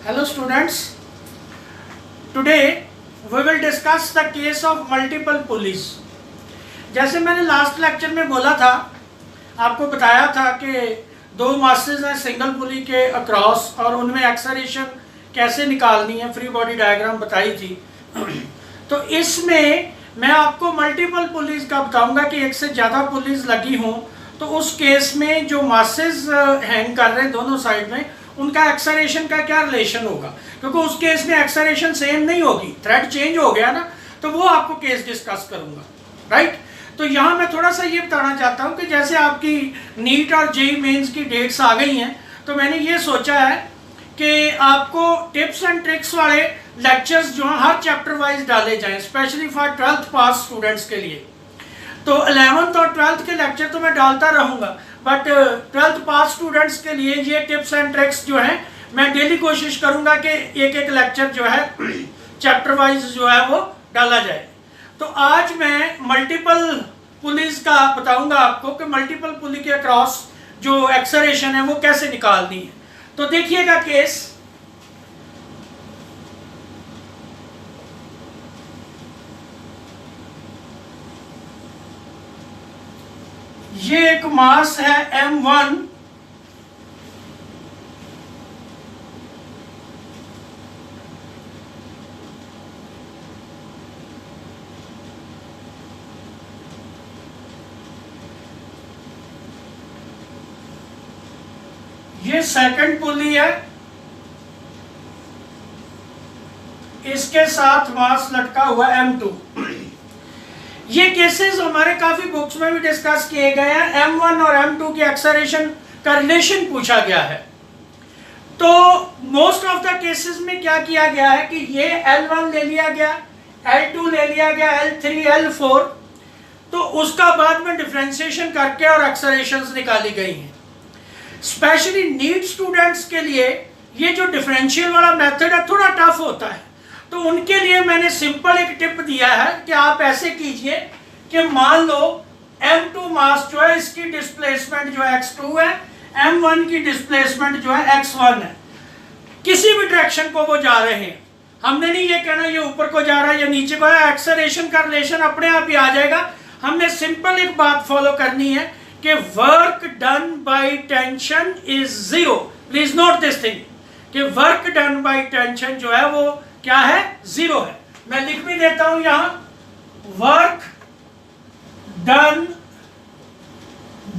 Hello students, today we will discuss the case of multiple pulleys. जैसे मैंने last lecture में बोला था, आपको बताया था कि दो मासेस हैं सिंगल पुली के अक्रॉस और उनमें एक्सेलरेशन कैसे निकालनी है, फ्री बॉडी डायग्राम बताई थी। तो इसमें मैं आपको मल्टीपल पुलीज का बताऊंगा कि एक से ज़्यादा पुलीज लगी हों तो उस केस में जो मासेस हैंग कर रहे हैं दोनों साइड में उनका एक्सेलरेशन का क्या रिलेशन होगा, क्योंकि उस केस में एक्सेलरेशन सेम नहीं होगी, थ्रेड चेंज हो गया ना, तो वो आपको केस डिस्कस करूंगा, राइट। तो यहाँ मैं थोड़ा सा ये बताना चाहता हूँ कि जैसे आपकी नीट और जेईई मेंस की डेट्स आ गई हैं तो मैंने ये सोचा है कि आपको टिप्स एंड ट्रिक्स वाले लेक्चर्स जो हैं हर चैप्टर वाइज डाले जाएं, specially for 12th pass students के लिए। तो 11th और 12th के लेक्चर तो मैं डालता रहूँगा, बट 12th पास स्टूडेंट्स के लिए ये टिप्स एंड ट्रिक्स जो है मैं डेली कोशिश करूँगा कि एक एक लेक्चर जो है चैप्टर वाइज जो है वो डाला जाए। तो आज मैं मल्टीपल पुलीज का बताऊंगा आपको कि मल्टीपल पुली के अक्रॉस जो एक्सेलरेशन है वो कैसे निकालनी है। तो देखिएगा केस, ये एक मास है M1, ये सेकंड पुली है, इसके साथ मास लटका हुआ M2। ये केसेस हमारे काफी बुक्स में भी डिस्कस किए गए हैं। M1 और M2 की एक्सेलरेशन का रिलेशन पूछा गया है। तो मोस्ट ऑफ द केसेस में क्या किया गया है कि ये L1 ले लिया गया, L2 ले लिया गया, L3, L4, तो उसका बाद में डिफरेंशिएशन करके और एक्सेलरेशंस निकाली गई हैं। स्पेशली नीट स्टूडेंट्स के लिए ये जो डिफरेंशियल वाला मेथड है थोड़ा टफ होता है, तो उनके लिए मैंने सिंपल एक टिप दिया है कि आप ऐसे कीजिए कि मान लो M2 मास जो है इसकी डिस्प्लेसमेंट जो है x2 है, M1 की डिस्प्लेसमेंट जो है x1 है, किसी भी डायरेक्शन को वो जा रहे हैं। हमने नहीं ये कहना ये ऊपर को जा रहा है या नीचे को है, एक्सेलरेशन का रिलेशन अपने आप ही आ जाएगा। हमने सिंपल एक बात फॉलो करनी है कि work done by tension is zero. Please note this thing कि वर्क डन बाय टेंशन जो है वो क्या है, जीरो है। मैं लिख भी देता हूं यहां, work done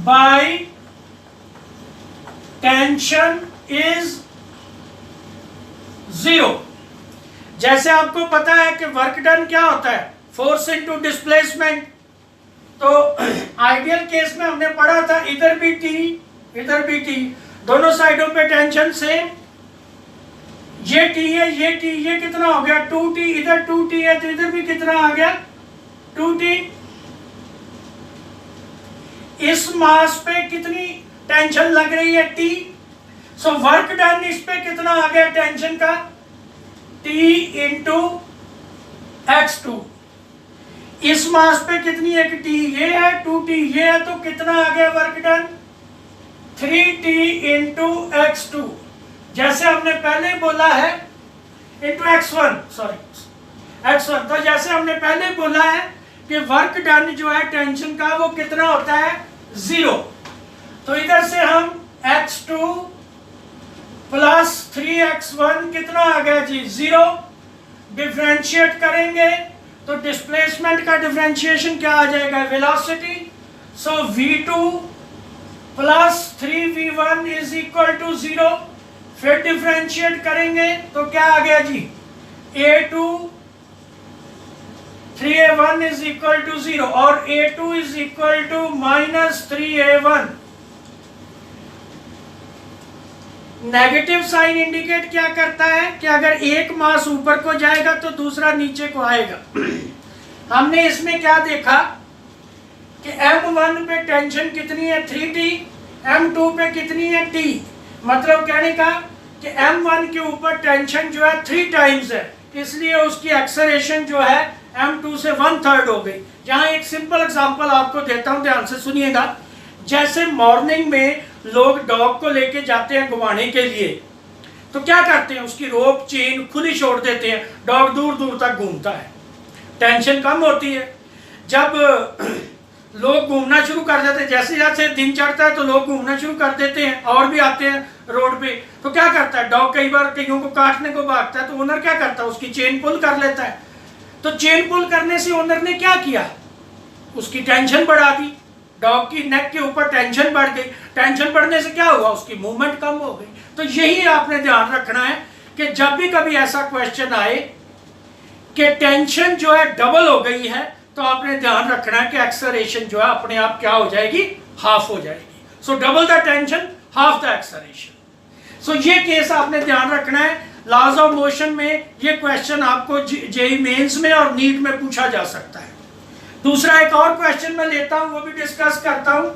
by tension is zero. जैसे आपको पता है कि वर्क डन क्या होता है, फोर्स इनटू डिस्प्लेसमेंट। तो आइडियल केस में हमने पढ़ा था इधर भी टी इधर भी टी, दोनों साइडों पे टेंशन सेम। ये टी है, ये कितना हो गया 2t, इधर 2t है तो इधर भी कितना आ गया 2t। इस मास पे कितनी टेंशन लग रही है t, सो वर्क डन इस पे कितना आ गया टेंशन का t इंटू x2। इस मास पे कितनी है कि t ये है 2t ये है, तो कितना आ गया work done 3t into x2। जैसे हमने पहले बोला है इंटू x1, सॉरी x1। तो जैसे हमने पहले बोला है कि वर्क डन जो है टेंशन का वो कितना होता है जीरो, तो इधर से हम x2 प्लस 3x1 कितना आ गया जी जीरो। डिफरेंशिएट करेंगे तो डिस्प्लेसमेंट का डिफरेंशिएशन क्या आ जाएगा, velocity. So v2 plus 3v1 is equal to zero. फिर डिफरेंशिएट करेंगे तो क्या आ गया जी, a2 3a1 is equal to zero और a2 is equal to minus 3a1। Negative sign indicate क्या करता है कि अगर एक मास ऊपर को जाएगा तो दूसरा नीचे को आएगा। हमने इसमें क्या देखा कि M1 पे टेंशन कितनी है 3t, M2 पे कितनी है t, मतलब कहने का कि M1 के ऊपर टेंशन जो है 3 टाइम्स है, इसलिए उसकी एक्सेलरेशन जो है M2 से 1/3 हो गई। यहाँ एक सिंपल एग्जांपल आपको देता हूँ, ध्यान से सुनिएगा। जैसे मॉर्निंग में लोग डॉग को लेके जाते हैं घुमाने के लिए, तो क्या करते हैं, उसकी रोप चेन खुली छोड़ देते हैं, डॉग दूर दूर तक घूमता है, टेंशन कम होती है। जब लोग घूमना शुरू कर देते हैं, जैसे जैसे दिन चढ़ता है तो लोग घूमना शुरू कर देते हैं और भी आते हैं रोड पे, तो क्या करता है, डॉग कई बार कईयों को काटने को भागता है, तो ओनर क्या करता है, उसकी चेन पुल कर लेता है। तो चेन पुल करने से ओनर ने क्या किया, उसकी टेंशन बढ़ा दी, डॉग की नेक के ऊपर टेंशन बढ़ गई। टेंशन बढ़ने से क्या हुआ, उसकी मूवमेंट कम हो गई। तो यही आपने ध्यान रखना है कि जब भी कभी ऐसा क्वेश्चन आए कि टेंशन जो है डबल हो गई है, तो आपने ध्यान रखना है कि एक्सेलरेशन जो है अपने आप क्या हो जाएगी, हाफ हो जाएगी। So double the tension, half the acceleration. So ये केस आपने ध्यान रखना है। लॉज ऑफ मोशन में ये क्वेश्चन आपको जेईई मेंस में और नीट में पूछा जा सकता है। दूसरा एक और क्वेश्चन मैं लेता हूं, वो भी डिस्कस करता हूं।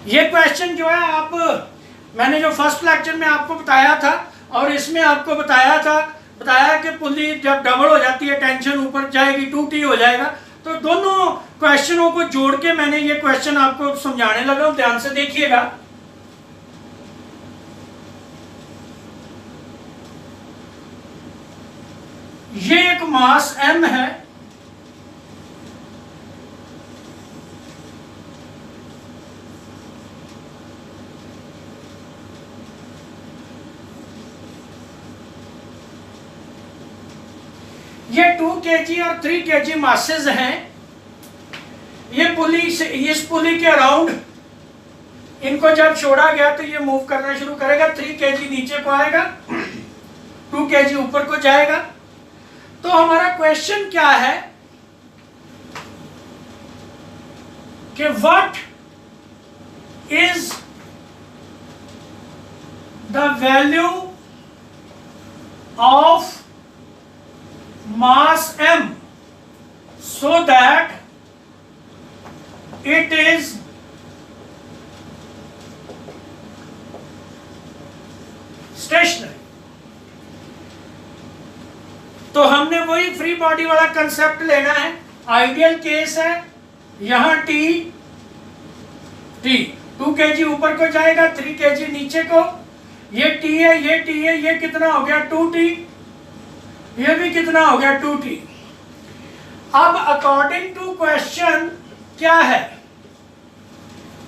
ये क्वेश्चन जो है आप, मैंने जो फर्स्ट लेक्चर में आपको बताया था और इसमें आपको बताया कि पुली जब डबल हो जाती है, टेंशन ऊपर जाएगी, 2t हो जाएगा। तो दोनों क्वेश्चनों को जोड़ के मैंने ये क्वेश्चन आपको समझाने लगा, ध्यान से देखिएगा। ये एक मास m है, ये 2 kg और 3 kg मासेस हैं। ये पुली से, इस पुली के अराउंड इनको जब छोड़ा गया तो ये मूव करना शुरू करेगा। 3 kg नीचे को आएगा, 2 kg ऊपर को जाएगा। तो हमारा क्वेश्चन क्या है कि what is the value of mass m so that it is stationary। तो हमने वही फ्री बॉडी वाला कंसेप्ट लेना है। आइडियल केस है, यहां t 2 kg ऊपर को जाएगा, 3 kg नीचे को, ये t है, ये t है, ये कितना हो गया 2t, ये भी कितना हो गया 2t। अब अकॉर्डिंग टू क्वेश्चन क्या है,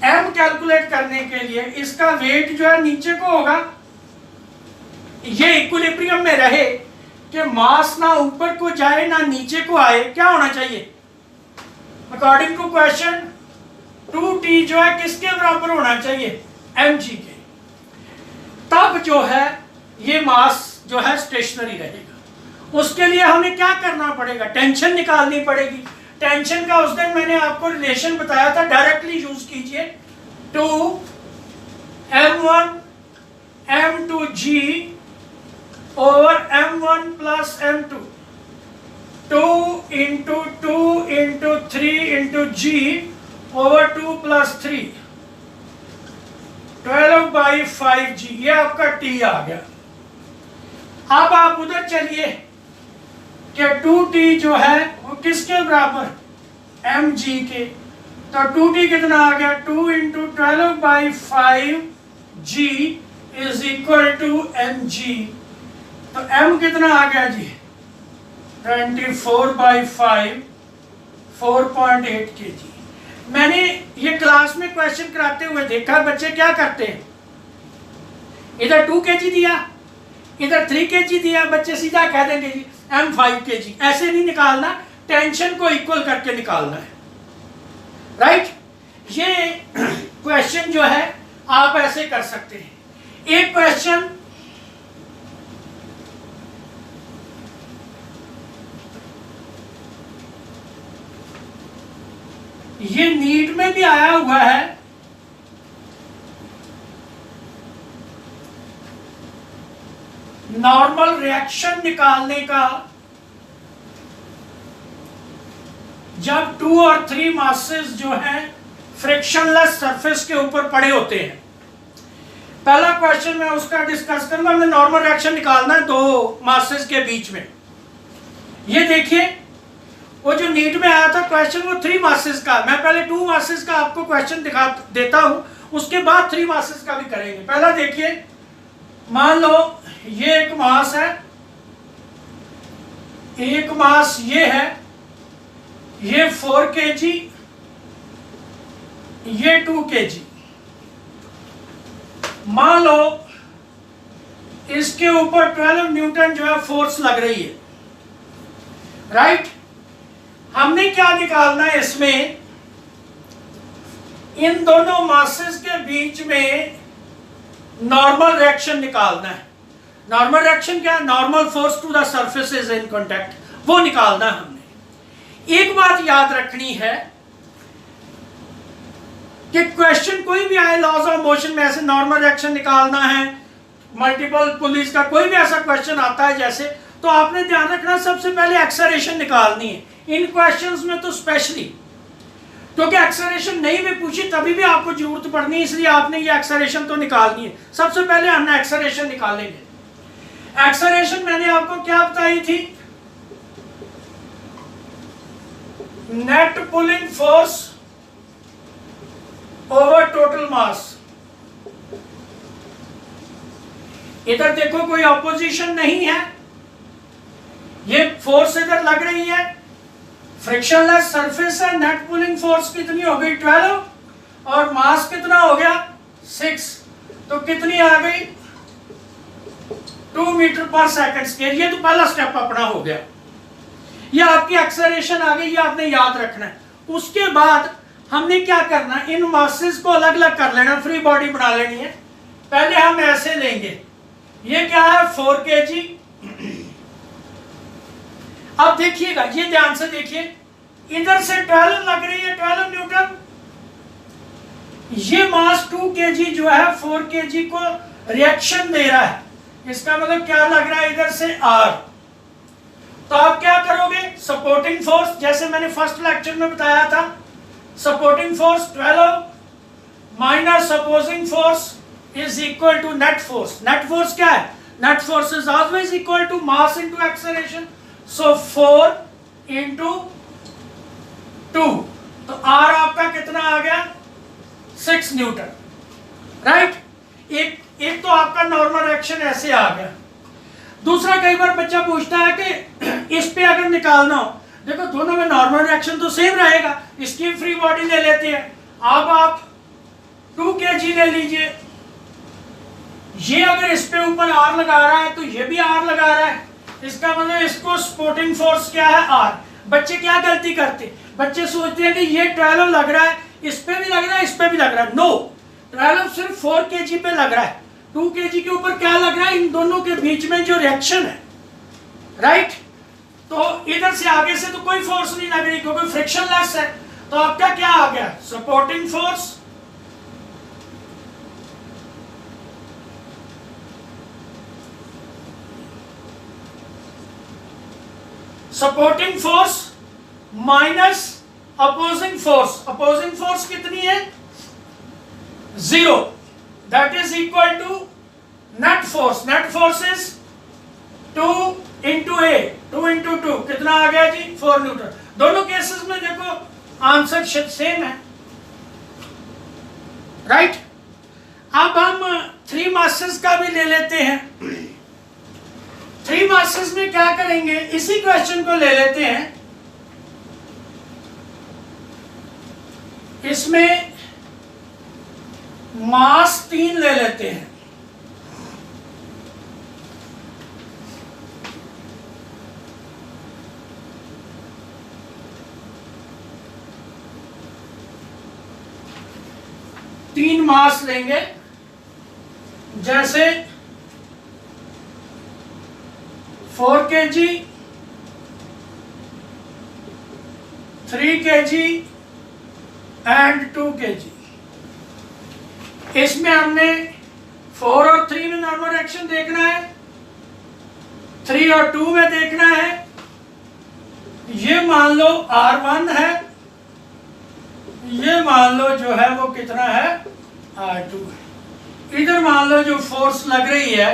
m कैलकुलेट करने के लिए इसका वेट जो है नीचे को होगा, ये इक्विलिब्रियम में रहे कि मास ना ऊपर को जाए ना नीचे को आए। क्या होना चाहिए, अकॉर्डिंग टू क्वेश्चन 2t जो है किसके बराबर होना चाहिए, mg के। तब जो है ये मास जो है स्टेशनरी रहेगा। उसके लिए हमें क्या करना पड़ेगा, टेंशन निकालनी पड़ेगी। टेंशन का उस दिन मैंने आपको रिलेशन बताया था, डायरेक्टली यूज कीजिए। 2m1 m2g over m1 plus m2, 2 into 2 into 3 into g over 2 plus 3, 12/5g। ये आपका t आ गया। अब आप उधर चलिए कि 2t जो है वो किसके बराबर, mg के। तो 2t कितना आ गया, 2 into 12/5g is equal to mg। तो m कितना आ गया जी, 24/5, 4.8 kg। मैंने ये क्लास में क्वेश्चन कराते हुए देखा, बच्चे क्या करते हैं, इधर 2 kg दिया, इधर 3 kg दिया, बच्चे सीधा कह देंगे जी m 5 kg। ऐसे नहीं निकालना, टेंशन को इक्वल करके निकालना है, राइट। ये क्वेश्चन जो है आप ऐसे कर सकते हैं। एक क्वेश्चन ये नीट में भी आया हुआ है, नॉर्मल रिएक्शन निकालने का जब 2 और 3 मासेस जो हैं फ्रिक्शनलेस सरफेस के ऊपर पड़े होते हैं। पहला क्वेश्चन मैं उसका डिस्कस करूंगा। हमने नॉर्मल रिएक्शन निकालना है दो मासेस के बीच में। ये देखिए वो जो नीट में आया था क्वेश्चन वो 3 मासेस का। मैं पहले 2 मासेस का आपको क्वेश्चन दिखा देता हूं, उसके बाद 3 मासेस का भी करेंगे। पहला देखिए, मान लो ये एक मास है, एक मास ये है, ये 4 kg, ये 2 kg। मान लो इसके ऊपर 12 न्यूटन जो है फोर्स लग रही है, राइट। हमने क्या निकालना है इसमें, इन दोनों मासेस के बीच में नॉर्मल रिएक्शन निकालना है। नॉर्मल रिएक्शन क्या है? Normal force to the surfaces in contact, वो निकालना है हमने। एक बात याद रखनी है कि क्वेश्चन कोई भी आए लॉज ऑफ मोशन में, ऐसे नॉर्मल रिएक्शन निकालना है, मल्टीपल पुलिस का कोई भी ऐसा क्वेश्चन आता है जैसे, तो आपने ध्यान रखना सबसे पहले एक्सेलरेशन निकालनी है। इन क्वेश्चंस में तो स्पेशली, क्योंकि एक्सेलरेशन नहीं भी पूछी तभी भी आपको जरूरत पड़नी है, इसलिए आपने ये एक्सेलरेशन तो निकालनी है। सबसे पहले हमने एक्सेलरेशन निकालेंगे। एक्सेलरेशन मैंने आपको क्या बताई थी? Net pulling force over total mass. इधर देखो कोई ऑपोजिशन नहीं है, ये फोर्स इधर लग रही है, फ्रिक्शनलेस सरफेस है, नेट पुलिंग फोर्स कितनी हो गई 12 और मास कितना हो गया 6, तो कितनी आ गई 2 मीटर पर सेकंड स्क्वायर। ये तो पहला स्टेप अपना हो गया, ये आपकी एक्सेलरेशन आ गई, ये आपने याद रखना है। उसके बाद हमने क्या करना है, इन मासेस को अलग अलग कर लेना, फ्री बॉडी बना लेनी है। पहले हम ऐसे लेंगे, ये क्या है 4 kg। अब देखिएगा, ये ध्यान से देखिए, इधर से 12 लग रही है, 12 न्यूटन। ये मास 2 kg जो है 4 kg को रिएक्शन दे रहा है, इसका मतलब क्या लग रहा है इधर से R। तो आप क्या करोगे, सपोर्टिंग फोर्स, जैसे मैंने फर्स्ट लेक्चर में बताया था, supporting force 12 minus opposing force is equal to net force. Net force क्या है? Net force is always equal to mass into acceleration. So 4 into 2, तो R आपका कितना आ गया 6 न्यूटन, राइट। एक तो आपका नॉर्मल रिएक्शन ऐसे आ गया। दूसरा, कई बार बच्चा पूछता है कि इस पे अगर निकालना हो, देखो दोनों में नॉर्मल रिएक्शन तो सेम रहेगा, इसकी फ्री बॉडी ले लेते हैं। अब आप 2 kg ले लीजिए, ये अगर इस पे ऊपर R लगा रहा है तो ये भी R लगा रहा है, इसका मतलब इसको सपोर्टिंग फोर्स क्या है R। बच्चे क्या गलती करते, बच्चे सोचते हैं कि ये 12 लग रहा है, इस पे भी लग रहा है, इस पे भी लग रहा है। नो, 12 सिर्फ 4 kg पे लग रहा है, 2 kg के ऊपर क्या लग रहा है, इन दोनों के बीच में जो रिएक्शन है, राइट। तो इधर से आगे से तो कोई फोर्स नहीं लग रही क्योंकि फ्रिक्शनलेस है। तो आपका क्या आ गया, supporting force supporting force minus opposing force. Opposing force कितनी है 0, that is equal to net force. Net force is 2 into A, 2 into 2 कितना आ गया जी 4 न्यूटन। दोनों केसेस में देखो आंसर सेम है, राइट। अब हम 3 मासेस का भी ले लेते हैं। 3 मासेस में क्या करेंगे, इसी क्वेश्चन को ले लेते हैं, इसमें मास 3 ले लेते हैं। तीन मास लेंगे, जैसे 4 kg, 3 kg एंड 2 kg। इसमें हमने 4 और 3 में नॉर्मल रिएक्शन देखना है, 3 और 2 में देखना है। ये मान लो R1 है, ये मान लो जो है वो कितना है R2 है। इधर मान लो जो फोर्स लग रही है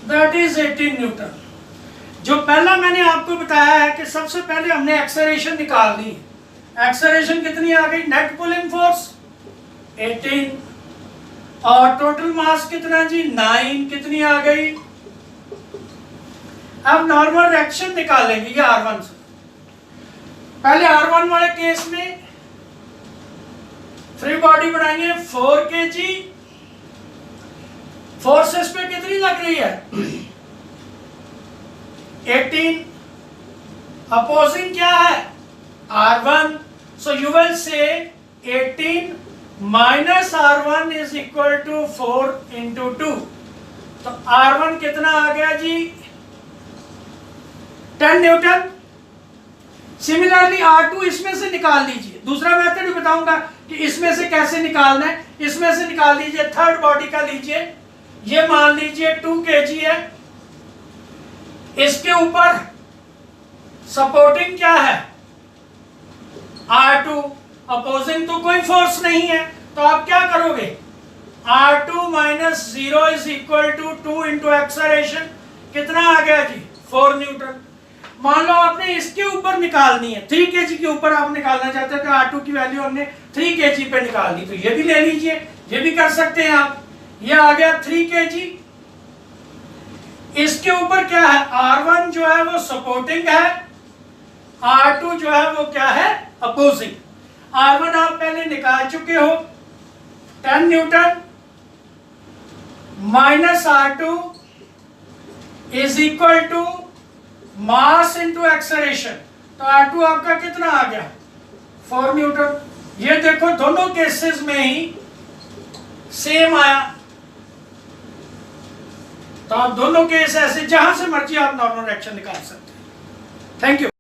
दैट इज 18 न्यूटन। जो पहला मैंने आपको बताया है कि सबसे पहले हमने एक्सेलरेशन निकाल दी। एक्सेलरेशन कितनी आ गई? नेट पुलिंग फोर्स 18 और टोटल मास कितना जी? 9। कितनी आ गई? अब नॉर्मल रिएक्शन निकालेंगे ये R1 से। पहले R1 वाले केस में फ्री बॉडी बनाएंगे 4 kg। फोर्सेस पे कितनी लग रही है? 18। अपोजिंग क्या है? R1। So you will say 18 minus R1 is equal to 4 into 2। तो R1 कितना आ गया जी? 10 न्यूटन। सिमिलरली R2 इसमें से निकाल लीजिए। दूसरा मेथड भी बताऊंगा कि इसमें से कैसे निकालना है। इसमें से निकाल लीजिए, थर्ड बॉडी का लीजिए, ये मान लीजिए 2 kg है। इसके ऊपर सपोर्टिंग क्या है? R2। अपोजिंग तो कोई फोर्स नहीं है, तो आप क्या करोगे? R2 minus 0 is equal to 2 into acceleration. कितना आ गया जी? 4 न्यूटन। मान लो आपने इसके ऊपर निकालनी है, 3 kg के ऊपर आप निकालना चाहते हो कि R2 की वैल्यू हमने 3 kg पे निकाल दी, तो ये भी ले लीजिए, ये भी कर सकते हैं आप। ये आ गया 3 kg। इसके ऊपर क्या है? R1 जो है वो सपोर्टिंग है, R2 जो है वो क्या है? अपोजिंग। R1 आप पहले निकाल चुके हो, 10 newton minus R2 is equal to mass into acceleration. तो R2 आपका कितना आ गया? 4 न्यूटन। ये देखो दोनों केसेस में ही सेम आया। तो आप दोनों केस ऐसे जहां से मर्जी आप नॉर्मल रिएक्शन निकाल सकते हैं। Thank you.